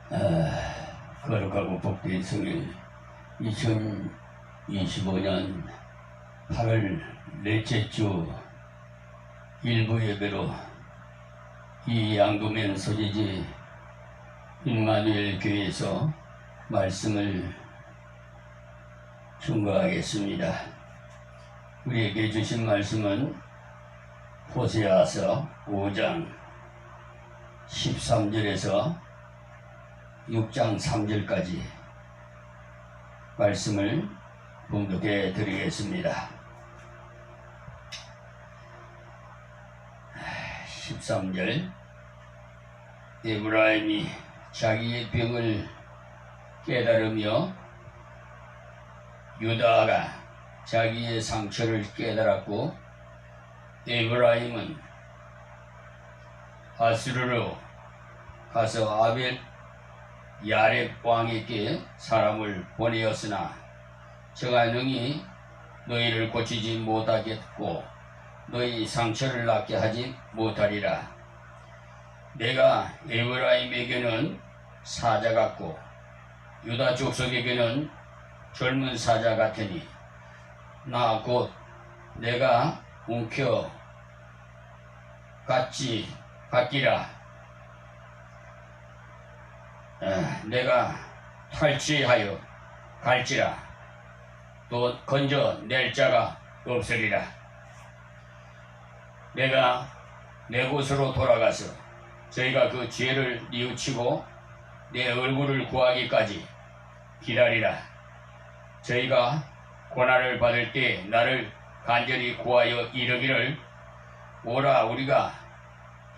거룩하고 복된 성일 2025년 8월 넷째 주 일부 예배로 이 양구면 소재지 임마누엘 교회에서 말씀을 증거하겠습니다. 우리에게 주신 말씀은 호세아서 5장 13절에서 6장 3절까지 말씀을 봉독해 드리겠습니다. 13절 에브라임이 자기의 병을 깨달으며 유다가 자기의 상처를 깨달았고 에브라임은 아수르로 가서 아벨 야렙 왕에게 사람을 보내었으나 저가 능히 너희를 고치지 못하겠고 너희 상처를 낫게 하지 못하리라. 내가 에브라임에게는 사자 같고 유다 족속에게는 젊은 사자 같으니 나 곧 내가 움켜 같기라. 내가 탈취하여 갈지라. 또 건져 낼 자가 없으리라. 내가 내 곳으로 돌아가서 저희가 그 죄를 뉘우치고 내 얼굴을 구하기까지 기다리라. 저희가 고난을 받을 때 나를 간절히 구하여 이르기를 오라 우리가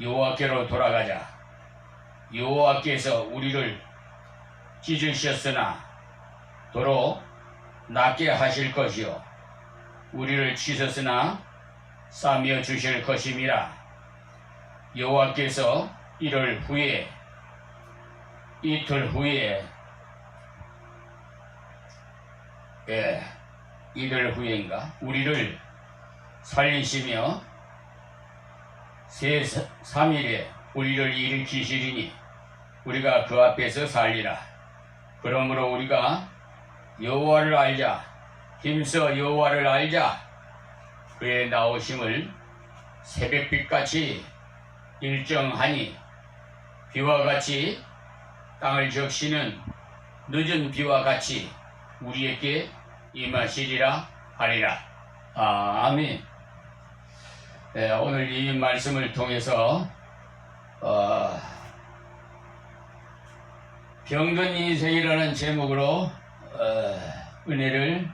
여호와께로 돌아가자. 여호와께서 우리를 찢으셨으나 도로 낫게 하실 것이요 우리를 치셨으나 싸며 주실 것임이라. 여호와께서 이틀 후에인가 우리를 살리시며 3일에 우리를 일으키시리니 우리가 그 앞에서 살리라. 그러므로 우리가 여호와를 알자. 힘써 여호와를 알자. 그의 나오심을 새벽빛같이 일정하니 비와 같이 땅을 적시는 늦은 비와 같이 우리에게 임하시리라 하리라. 아멘. 오늘 이 말씀을 통해서 병든 인생이라는 제목으로 은혜를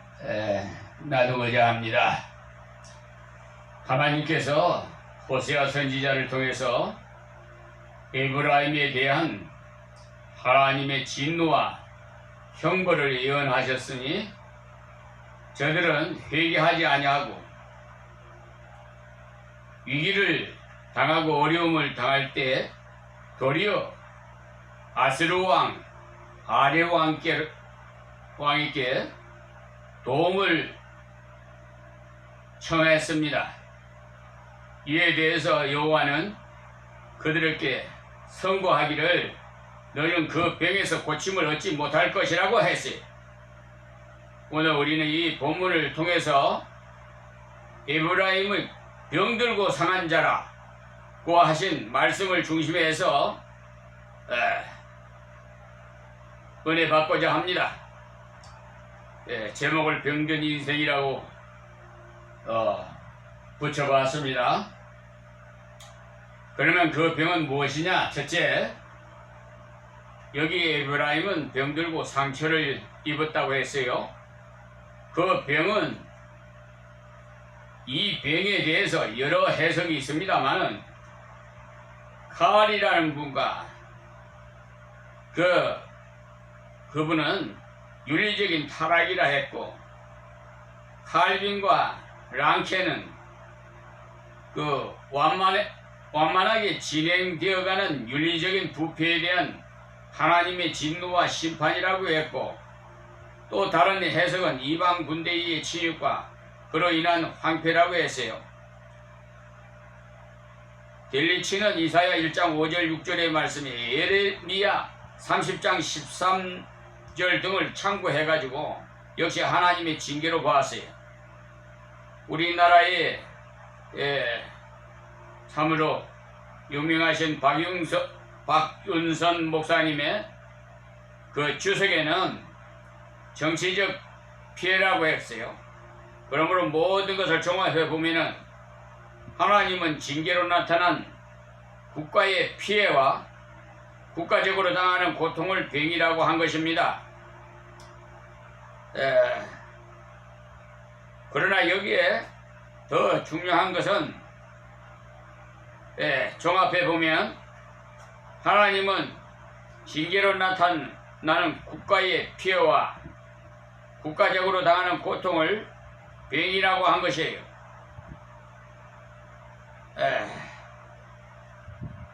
나누고자 합니다. 하나님께서 호세아 선지자를 통해서 에브라임에 대한 하나님의 진노와 형벌을 예언하셨으니 저들은 회개하지 아니하고 위기를 당하고 어려움을 당할 때 도리어 아스루 왕 아레 왕에게 도움을 청했습니다. 이에 대해서 여호와는 그들에게 선고하기를 너희는 그 병에서 고침을 얻지 못할 것이라고 했어요. 오늘 우리는 이 본문을 통해서 에브라임의 병들고 상한 자라고 하신 말씀을 중심에 해서 은혜 받고자 합니다. 제목을 병든 인생이라고 붙여봤습니다. 그러면 그 병은 무엇이냐? 첫째, 여기 에브라임은 병들고 상처를 입었다고 했어요. 그 병은 이 병에 대해서 여러 해석이 있습니다만은 칼이라는 분과 그분은 윤리적인 타락이라 했고 칼빈과 랑케는 그 완만하게 진행되어가는 윤리적인 부패에 대한 하나님의 진노와 심판이라고 했고 또 다른 해석은 이방 군대의 침입과 그로 인한 황폐라고 했어요. 델리치는 이사야 1장 5절 6절의 말씀이 예레미야 30장 13절 등을 참고해가지고 역시 하나님의 징계로 보았어요. 우리나라의 참으로 유명하신 박윤선 목사님의 그 주석에는 정치적 피해라고 했어요. 그러므로 모든 것을 종합해 보면은 하나님은 징계로 나타난 국가의 피해와 국가적으로 당하는 고통을 병이라고 한 것입니다. 그러나 여기에 더 중요한 것은 종합해 보면 하나님은 징계로 나타나는 국가의 피해와 국가적으로 당하는 고통을 병이라고 한 것이에요.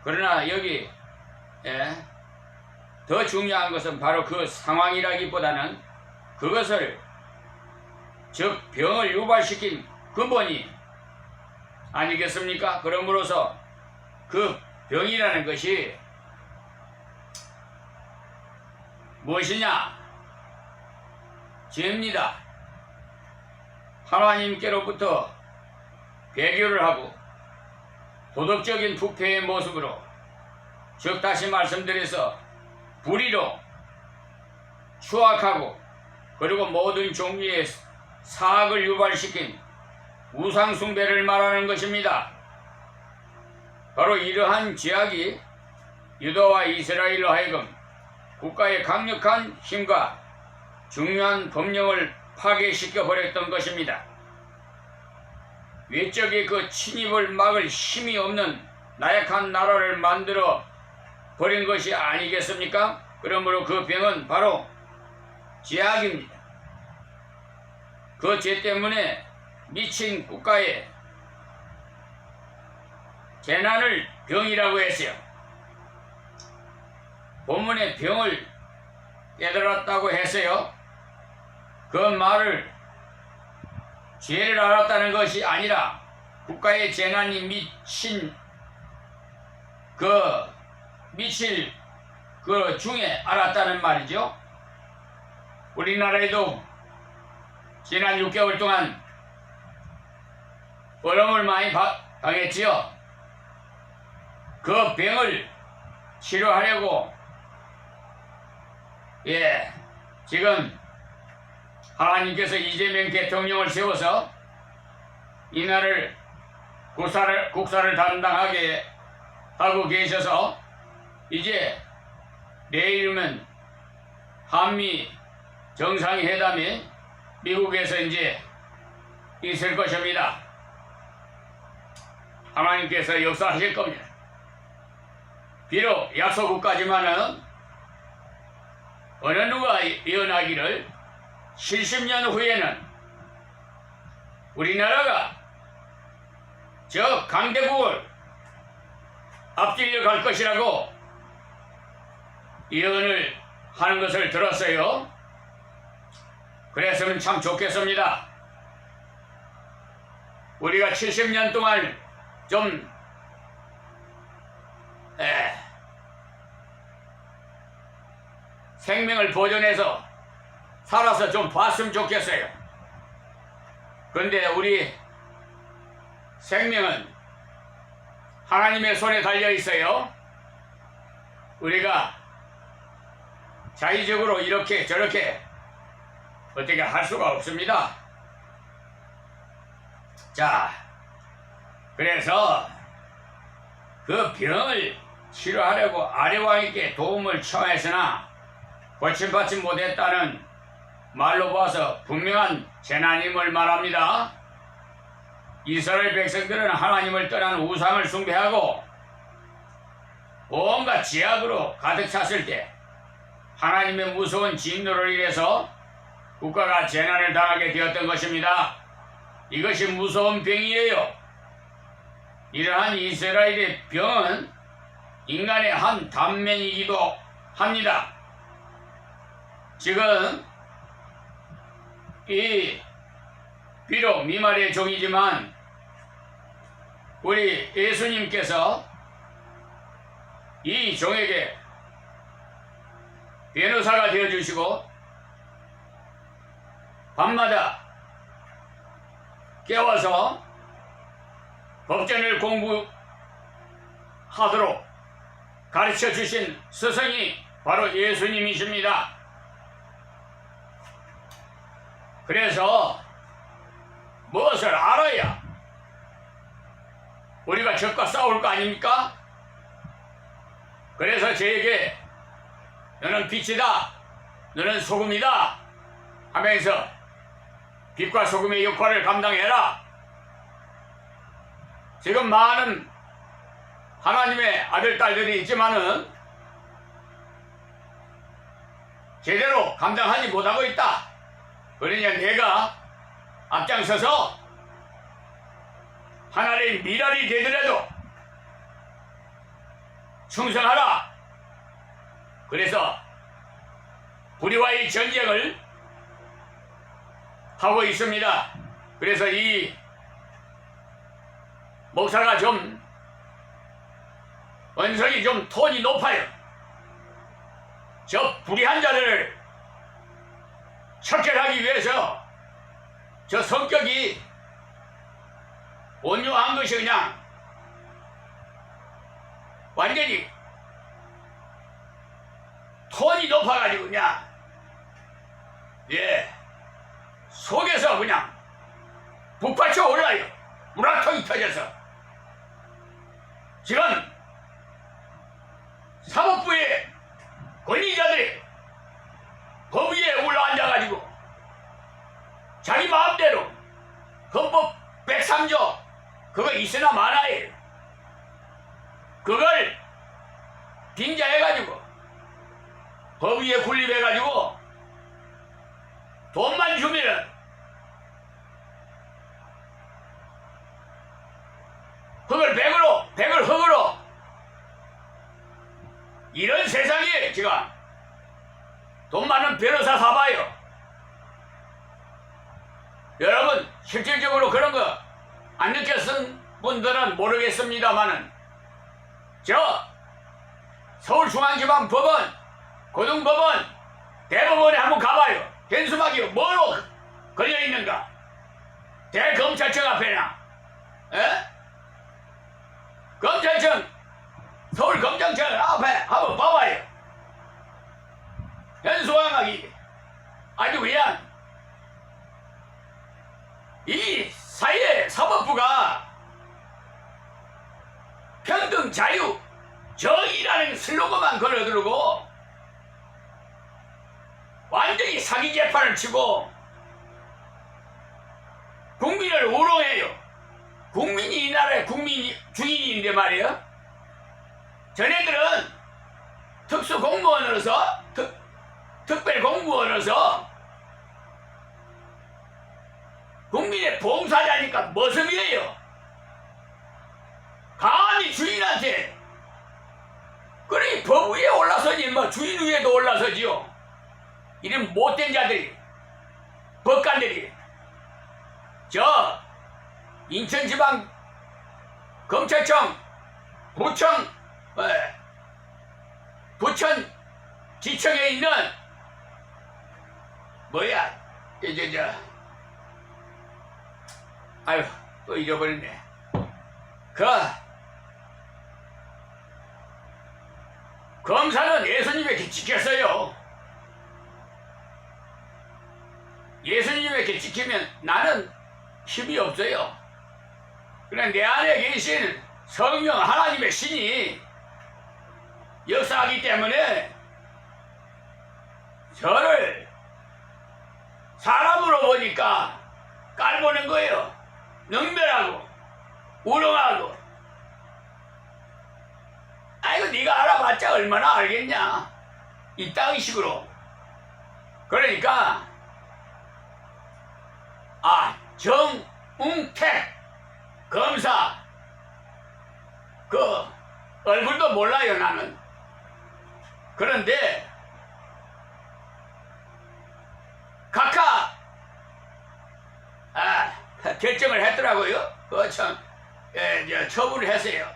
그러나 여기 더 중요한 것은 바로 그 상황이라기보다는 그것을 즉 병을 유발시킨 근본이 아니겠습니까? 그러므로서 그 병이라는 것이 무엇이냐? 죄입니다. 하나님께로부터 배교를 하고 도덕적인 부패의 모습으로, 즉 다시 말씀드려서 불의로 추악하고 그리고 모든 종류의 사악을 유발시킨 우상숭배를 말하는 것입니다. 바로 이러한 죄악이 유다와 이스라엘로 하여금 국가의 강력한 힘과 중요한 법령을 파괴시켜 버렸던 것입니다. 외적의 그 침입을 막을 힘이 없는 나약한 나라를 만들어 버린 것이 아니겠습니까? 그러므로 그 병은 바로 죄악입니다. 그 죄 때문에 미친 국가에 재난을 병이라고 했어요. 본문에 병을 깨달았다고 했어요. 그 말을 죄를 알았다는 것이 아니라 국가의 재난이 미칠 그 중에 알았다는 말이죠. 우리나라에도 지난 6개월 동안 어려움을 많이 당했지요. 그 병을 치료하려고 지금 하나님께서 이재명 대통령을 세워서 이 나라를 국사를 담당하게 하고 계셔서 이제 내일이면 한미 정상회담이 미국에서 이제 있을 것입니다. 하나님께서 역사하실 겁니다. 비록 약소국가지만은 어느 누가 예언하기를 70년 후에는 우리나라가 저 강대국을 앞질려 갈 것이라고 예언을 하는 것을 들었어요. 그랬으면 참 좋겠습니다. 우리가 70년 동안 좀 생명을 보존해서 살아서 좀 봤으면 좋겠어요. 그런데 우리 생명은 하나님의 손에 달려 있어요. 우리가 자의적으로 이렇게 저렇게 어떻게 할 수가 없습니다. 자, 그래서 그 병을 치료하려고 아뢰왕에게 도움을 청했으나 고침받지 못했다는 말로 봐서 분명한 재난임을 말합니다. 이스라엘 백성들은 하나님을 떠난 우상을 숭배하고 온갖 죄악으로 가득 찼을 때 하나님의 무서운 진노를 인해서 국가가 재난을 당하게 되었던 것입니다. 이것이 무서운 병이에요. 이러한 이스라엘의 병은 인간의 한 단면이기도 합니다. 지금 이 비록 미말의 종이지만 우리 예수님께서 이 종에게 변호사가 되어주시고 밤마다 깨워서 법전을 공부하도록 가르쳐 주신 스승이 바로 예수님이십니다. 그래서 무엇을 알아야 우리가 적과 싸울 거 아닙니까? 그래서 저에게 너는 빛이다, 너는 소금이다 하면서 빛과 소금의 역할을 감당해라. 지금 많은 하나님의 아들, 딸들이 있지만은 제대로 감당하지 못하고 있다. 그러니까 내가 앞장서서 하나님의 미랄이 되더라도 충성하라. 그래서 불의와의 전쟁을 하고 있습니다. 그래서 이 목사가 좀 언성이 좀 톤이 높아요. 저 불의한 자들을 척결하기 위해서 저 성격이 온유한 것이 그냥 완전히 톤이 높아가지고 그냥 속에서 그냥 북받쳐 올라요. 물학통이 터져서 지금 사법부의 권위자들이 법 위에 올라앉아가지고 자기 마음대로 헌법 103조 그거 있으나 마나에 그걸 빙자해가지고 법 위에 군립해가지고 돈만 주면은 그걸 백을 흙으로 이런 세상에 지금 돈 많은 변호사 사봐요. 여러분 실질적으로 그런 거 안 느꼈은 분들은 모르겠습니다만은 저 서울중앙지방법원, 고등법원, 대법원에 한번 가봐요. 현수막이 뭐로 걸려있는가? 대검찰청 앞에나 검찰청, 서울검찰청 앞에 한번 봐봐요. 현수막이 아주 그냥 이 사회 사법부가 평등, 자유, 정의라는 슬로건만 걸어두고 완전히 사기 재판을 치고 국민을 우롱해요. 국민이 이 나라의 국민 주인인데 말이에요. 전애들은 특수공무원으로서 특별공무원으로서 국민의 봉사자니까 머슴이에요. 감히 주인한테 그러니 법 위에 올라서지 뭐 주인 위에도 올라서지요. 이런 못된 자들이 법관들이 저 인천지방 검찰청 부천지청에 있는 뭐야 아유 또 잊어버렸네. 검사는 예수님에게 지켰어요. 예수님에게 지키면 나는 힘이 없어요. 그냥 내 안에 계신 성령 하나님의 신이 역사하기 때문에 저를 사람으로 보니까 깔보는 거예요. 능멸하고 우롱하고. 아이고 네가 알아봤자 얼마나 알겠냐. 이 땅식으로. 그러니까 정웅택 검사 그 얼굴도 몰라요 나는. 그런데 각하 결정을 했더라고요. 참 처분을 했어요.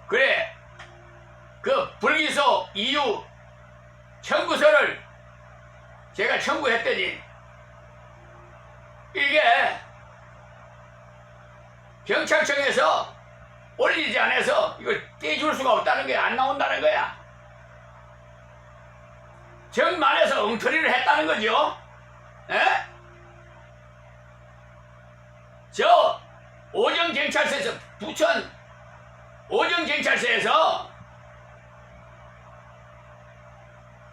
그래 그 불기소 이유 청구서를 제가 청구했더니 이게 경찰청에서 올리지 않아서 이걸 떼줄 수가 없다는 거야. 안 나온다는 거야. 정만해서 엉터리를 했다는 거죠. 에? 저 오정경찰서에서 부천 오정경찰서에서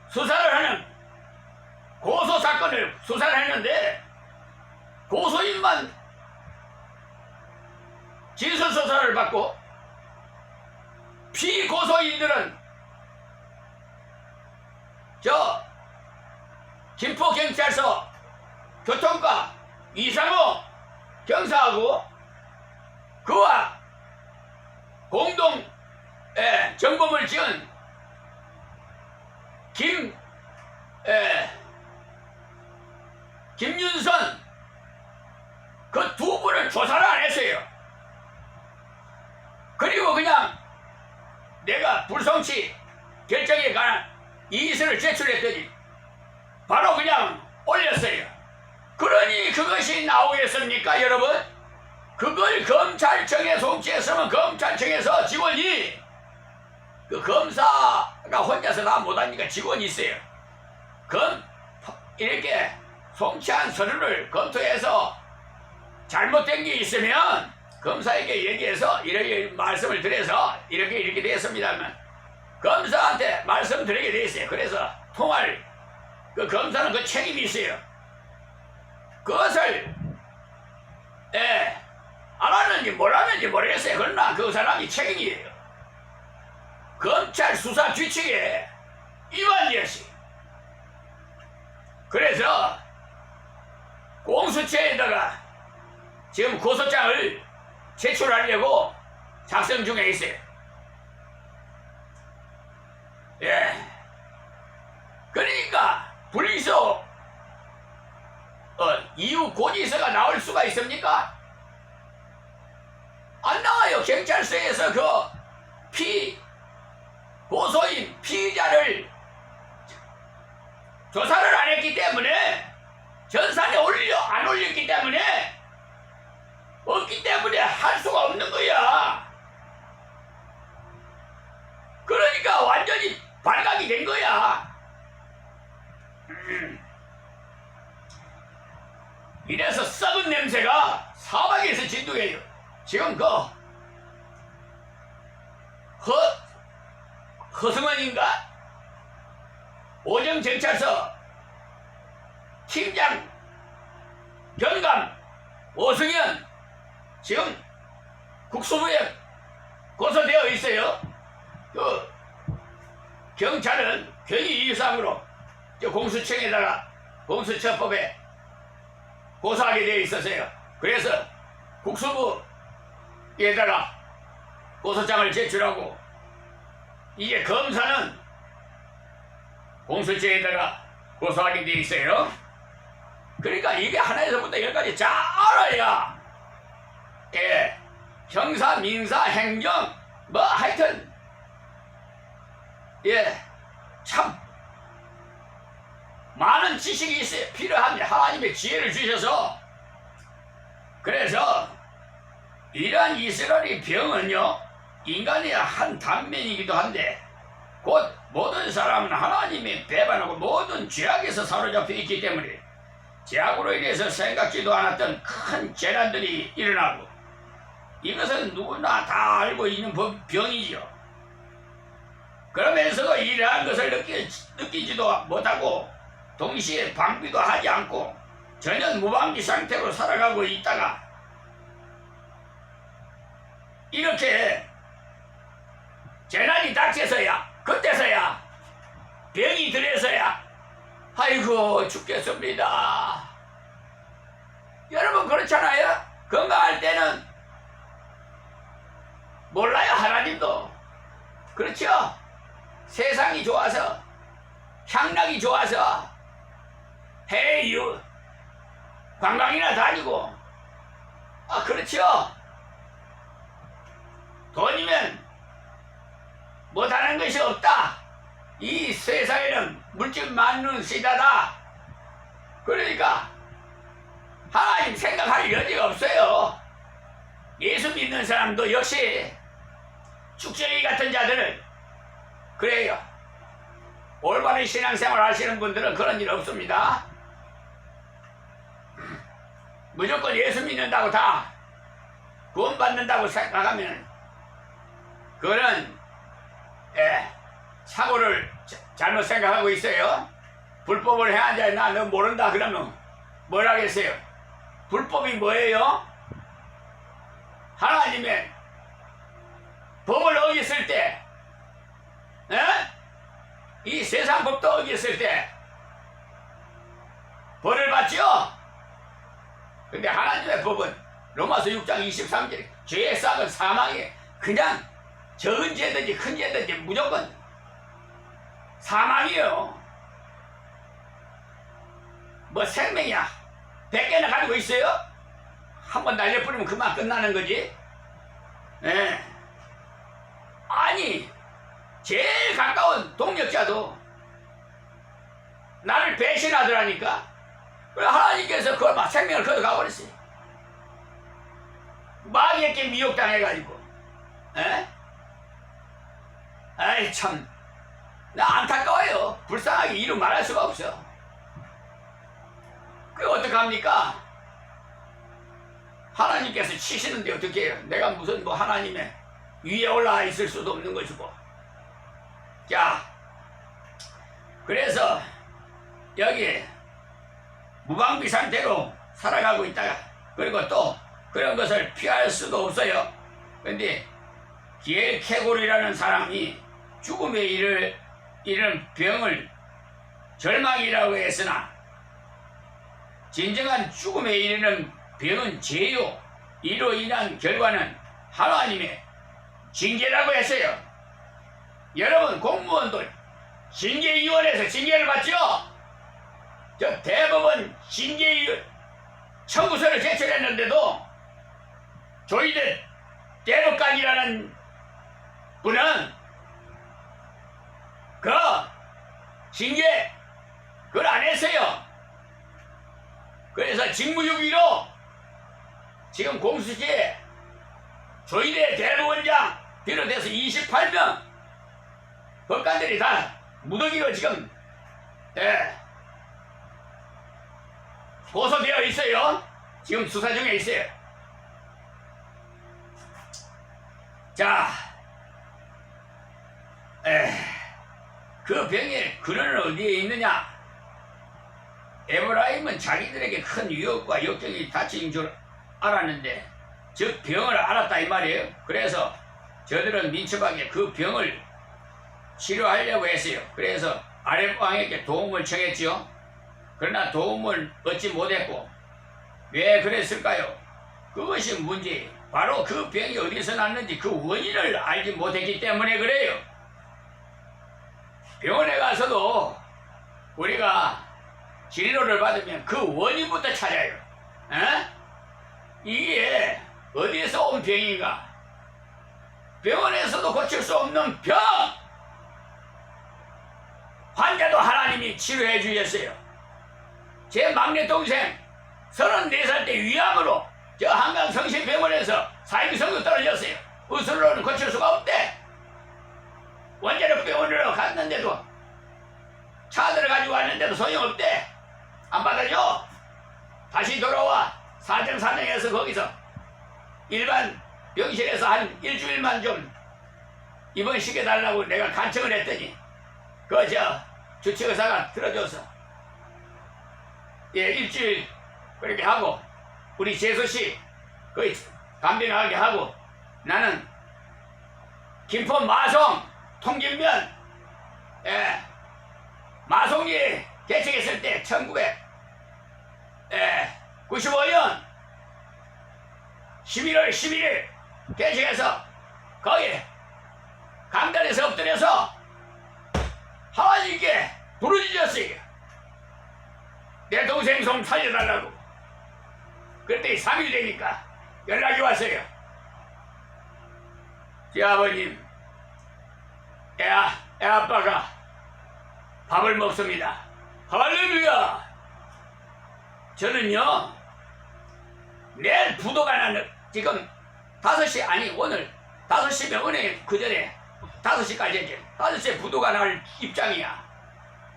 수사를 하는 고소사건을 수사를 했는데 고소인만 진술조사를 받고 피고소인들은 저 김포경찰서 교통과 이상호 경사하고 그와 공동 정범을 지은 김윤선 그 두 분을 조사를 안 했어요. 그리고 그냥 내가 불송치 결정에 관한 이의서를 제출했더니 바로 그냥 올렸어요. 그러니 그것이 나오겠습니까, 여러분? 그걸 검찰청에 송치했으면 검찰청에서 직원이 그 검사가 혼자서 다 못하니까 직원이 있어요. 이렇게 송치한 서류를 검토해서 잘못된 게 있으면 검사에게 얘기해서 이렇게 말씀을 드려서 이렇게 됐습니다면 검사한테 말씀드리게 돼 있어요. 그래서 통할 그 검사는 그 책임이 있어요. 그것을 알았는지 몰랐는지 모르겠어요. 그러나 그 사람이 책임이에요. 검찰 수사 규칙에 위반이었어요. 그래서 공수처에다가 지금 고소장을 제출하려고 작성 중에 있어요. 그러니까 불기소 이후 고지서가 나올 수가 있습니까? 안 나와요. 경찰서에서 그 고소인 피의자를 조사를 안 했기 때문에 전산에 안 올렸기 때문에 없기 때문에 할 수가 없는 거야. 그러니까 완전히 발각이 된 거야. 이래서 썩은 냄새가 사방에서 진동해요. 지금 허승원인가? 오정경찰서 팀장 경감 오승현 지금 국수부에 고소되어 있어요. 그 경찰은 경위이상으로 공수처에다가 공수처법에 고소하게 되어 있었어요. 그래서 국수부에다가 고소장을 제출하고 이제 검사는 공수처에다가 고소하게 되어 있어요. 그러니까 이게 하나에서부터 열까지 잘 알아야 형사, 민사, 행정 뭐 하여튼 참 많은 지식이 있어요. 필요합니다. 하나님의 지혜를 주셔서. 그래서 이러한 이스라엘의 병은요 인간의 한 단면이기도 한데 곧 모든 사람은 하나님의 배반하고 모든 죄악에서 사로잡혀 있기 때문에 죄악으로 인해서 생각지도 않았던 큰 재난들이 일어나고 이것은 누구나 다 알고 있는 병이지요. 그러면서도 이러한 것을 느끼지도 못하고 동시에 방비도 하지 않고 전혀 무방비 상태로 살아가고 있다가 이렇게 재난이 닥쳐서야 그때서야 병이 들어서야 아이고 죽겠습니다. 여러분 그렇잖아요. 건강할 때는 몰라요. 하나님도 그렇죠. 세상이 좋아서 향락이 좋아서 해외 관광이나 다니고 그렇죠. 돈이면 못하는 것이 없다. 이 세상에는 물질 만능 시대다. 그러니까 하나님 생각할 여지가 없어요. 예수 믿는 사람도 역시 축제이 같은 자들은 그래요. 올바른 신앙생활 하시는 분들은 그런 일 없습니다. 무조건 예수 믿는다고 다 구원받는다고 생각하면 그거는 사고를 잘못 생각하고 있어요. 불법을 행한 자에 나 너 모른다 그러면 뭘 하겠어요? 불법이 뭐예요? 하나님의 법을 어겼을 때, 이 세상 법도 어겼을 때 벌을 받죠? 근데 하나님의 법은 로마서 6장 23절에 죄의 싹은 사망이에요. 그냥 적은 죄든지 큰 죄든지 무조건 사망이에요. 뭐 생명이야 100개나 가지고 있어요? 한번 날려버리면 그만 끝나는 거지. 아니 제일 가까운 동력자도 나를 배신하더라니까. 그래 하나님께서 그걸 막 생명을 걷어가 버렸어요. 마귀에게 미혹당해가지고. 아이 참 나 안타까워요. 불쌍하게 이루 말할 수가 없어. 그게 어떡합니까? 하나님께서 치시는데 어떻게 해요? 내가 무슨 뭐 하나님의 위에 올라와 있을 수도 없는 것이고. 자, 그래서 여기 무방비 상태로 살아가고 있다가 그리고 또 그런 것을 피할 수도 없어요. 근데 기엘케골이라는 사람이 죽음에 이른 병을 절망이라고 했으나 진정한 죽음에 이르는 병은 죄요. 이로 인한 결과는 하나님의 징계라고 했어요. 여러분 공무원도 징계위원회에서 징계를 받죠? 저 대법원 징계위원 청구서를 제출했는데도 조희대 대법관이라는 분은 그 징계 그걸 안 했어요. 그래서 직무유기로 지금 공수처에 조희대 대법원장 비롯해서 28명 법관들이 다 무더기로 지금 고소되어 있어요. 지금 수사 중에 있어요. 자, 그 병의 근원은 어디에 있느냐? 에브라임은 자기들에게 큰 위협과 역경이 닥친 줄 알았는데 즉 병을 알았다 이 말이에요. 그래서 저들은 민첩하게 그 병을 치료하려고 했어요. 그래서 아랫 왕에게 도움을 청했지요. 그러나 도움을 얻지 못했고 왜 그랬을까요? 그것이 문제예요. 바로 그 병이 어디서 났는지 그 원인을 알지 못했기 때문에 그래요. 병원에 가서도 우리가 진료를 받으면 그 원인부터 찾아요. 이게 어디에서 온 병인가? 병원에서도 고칠 수 없는 병! 환자도 하나님이 치료해 주셨어요. 제 막내 동생 34살 때 위암으로 저 한강 성심병원에서 사형선고 떨어졌어요. 의술로는 고칠 수가 없대. 원자력 병원으로 갔는데도 차들을 가지고 왔는데도 소용없대. 안 받아줘. 다시 돌아와. 사정사정해서 거기서 일반 병실에서 한 일주일만 좀 입원시켜달라고 내가 간청을 했더니 그 주치의사가 들어줘서 일주일 그렇게 하고 우리 재수씨 거의 간병하게 하고 나는 김포 마송 통진면 마송리 개척했을 때 1995년 11월 11일 개척해서 거기 강단에서 엎드려서 하나님께 부르짖었어요. 내 동생 좀 살려달라고. 그때 3일 되니까 연락이 왔어요. 제 아버님 애 아빠가 밥을 먹습니다. 할렐루야! 저는요, 내일 부도가 나는, 지금 5시, 아니, 오늘 5시면 은행에 그 전에 5시까지 5시에 부도가 날 입장이야.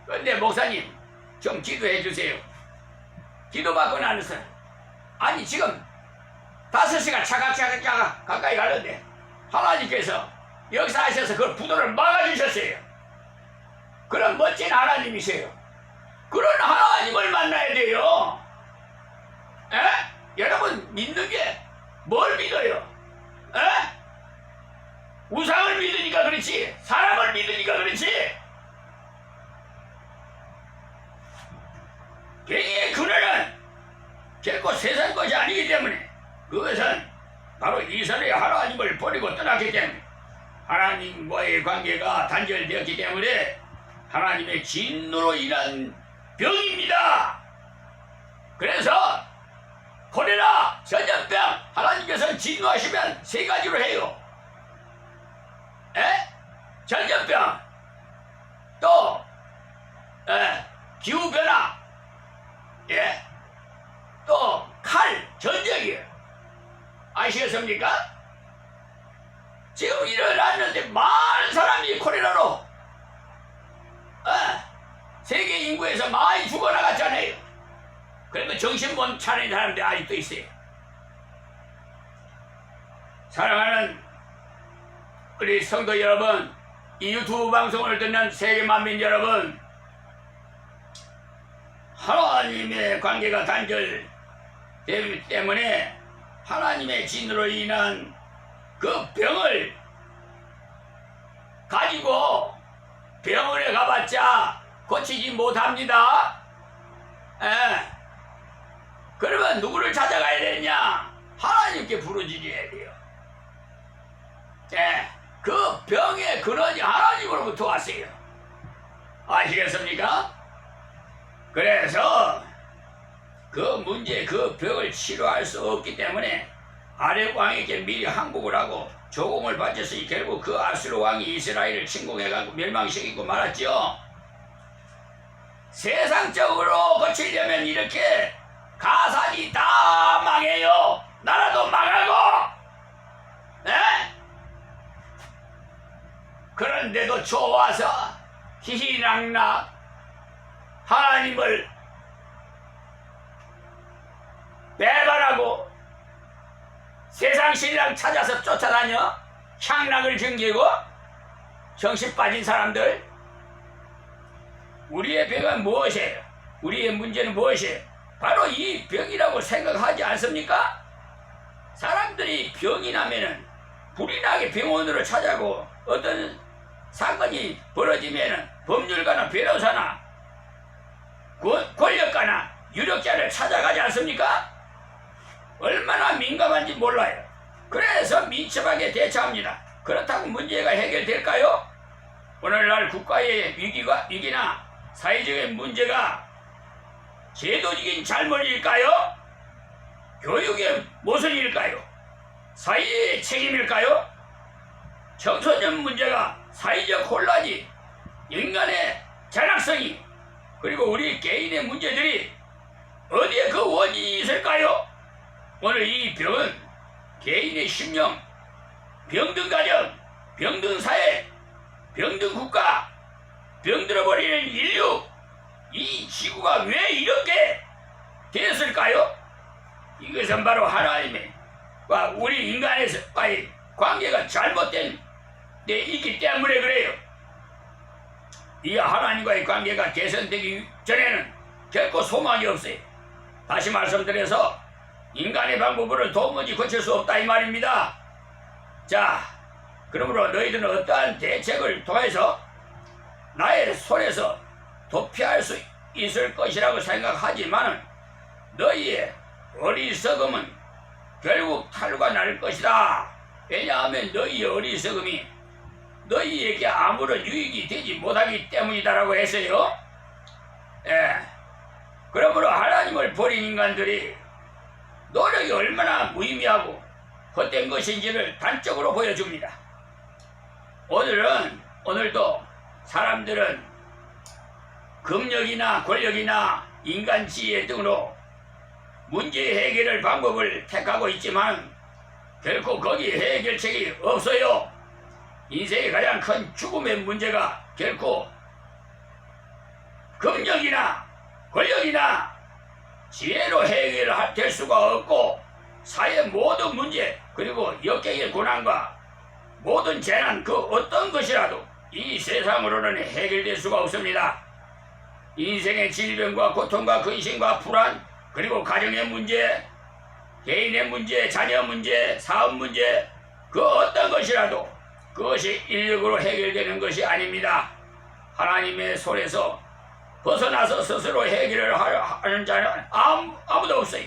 근데 목사님, 좀 기도해 주세요. 기도받고 나서, 아니, 지금 5시가 차각차각 가까이 가는데, 하나님께서 역사하셔서 그 부도를 막아주셨어요. 그런 멋진 하나님이세요. 그런 하나님을 만나야 돼요. 에? 여러분 믿는 게 뭘 믿어요? 에? 우상을 믿으니까 그렇지, 사람을 믿으니까 그렇지. 개인의 근원은 결코 세상 것이 아니기 때문에, 그것은 바로 이스라엘의 하나님을 버리고 떠났기 때문에, 하나님과의 관계가 단절되었기 때문에 하나님의 진노로 인한 병입니다. 그래서 콜레라, 전염병, 하나님께서 진노하시면 3가지로 해요. 전염병, 또 기후변화, 또 칼, 전쟁이에요. 아시겠습니까? 지금 일어났는데 많은 사람이 콜레라로 세계 인구에서 많이 죽어나갔잖아요. 그리고 정신 못 차리는 사람들이 아직도 있어요. 사랑하는 우리 성도 여러분, 이 유튜브 방송을 듣는 세계 만민 여러분, 하나님의 관계가 단절되기 때문에 하나님의 진으로 인한 그 병을 가지고 병원에 가봤자 고치지 못합니다. 그러면 누구를 찾아가야 되냐? 하나님께 부르짖어야 돼요. 그 병의 근원이 하나님으로부터 왔어요. 아시겠습니까? 그래서 그 문제, 그 병을 치료할 수 없기 때문에 아렙 왕에게 미리 항복을 하고 조공을 바쳤으니 결국 그 아수르 왕이 이스라엘을 침공해가고 멸망시키고 말았죠. 세상적으로 고치려면 이렇게 가산이 다 망해요. 나라도 망하고. 그런데도 좋아서 희희낙낙 하나님을 배반하고 세상 신랑 찾아서 쫓아다녀 향락을 즐기고 정신 빠진 사람들. 우리의 병은 무엇이에요? 우리의 문제는 무엇이에요? 바로 이 병이라고 생각하지 않습니까? 사람들이 병이 나면은 불이 나게 병원으로 찾아고, 어떤 사건이 벌어지면은 법률가나 변호사나 권력가나 유력자를 찾아가지 않습니까? 얼마나 민감한지 몰라요. 그래서 민첩하게 대처합니다. 그렇다고 문제가 해결될까요? 오늘날 국가의 위기나 사회적인 문제가 제도적인 잘못일까요? 교육의 모순일까요? 사회의 책임일까요? 청소년 문제가 사회적 혼란이, 인간의 잔악성이, 그리고 우리 개인의 문제들이 어디에 그 원인이 있을까요? 오늘 이 병은 개인의 심령, 병든 가정, 병든 사회, 병든 국가, 병들어버리는 인류, 이 지구가 왜 이렇게 됐을까요? 이것은 바로 하나님과 우리 인간과의 관계가 잘못된 데 있기 때문에 그래요. 이 하나님과의 관계가 개선되기 전에는 결코 소망이 없어요. 다시 말씀드려서 인간의 방법으로 도무지 고칠 수 없다 이 말입니다. 자, 그러므로 너희들은 어떠한 대책을 통해서 나의 손에서 도피할 수 있을 것이라고 생각하지만 너희의 어리석음은 결국 탈루가 날 것이다. 왜냐하면 너희의 어리석음이 너희에게 아무런 유익이 되지 못하기 때문이다라고 했어요. 그러므로 하나님을 버린 인간들이 노력이 얼마나 무의미하고 헛된 것인지를 단적으로 보여줍니다. 오늘도 사람들은 금력이나 권력이나 인간 지혜 등으로 문제 해결할 방법을 택하고 있지만 결코 거기 해결책이 없어요. 인생의 가장 큰 죽음의 문제가 결코 금력이나 권력이나 지혜로 해결될 수가 없고 사회의 모든 문제 그리고 역경의 고난과 모든 재난 그 어떤 것이라도 이 세상으로는 해결될 수가 없습니다. 인생의 질병과 고통과 근심과 불안 그리고 가정의 문제, 개인의 문제, 자녀 문제, 사업 문제 그 어떤 것이라도 그것이 인력으로 해결되는 것이 아닙니다. 하나님의 손에서 벗어나서 스스로 해결을 하는 자는 아무도 없어요.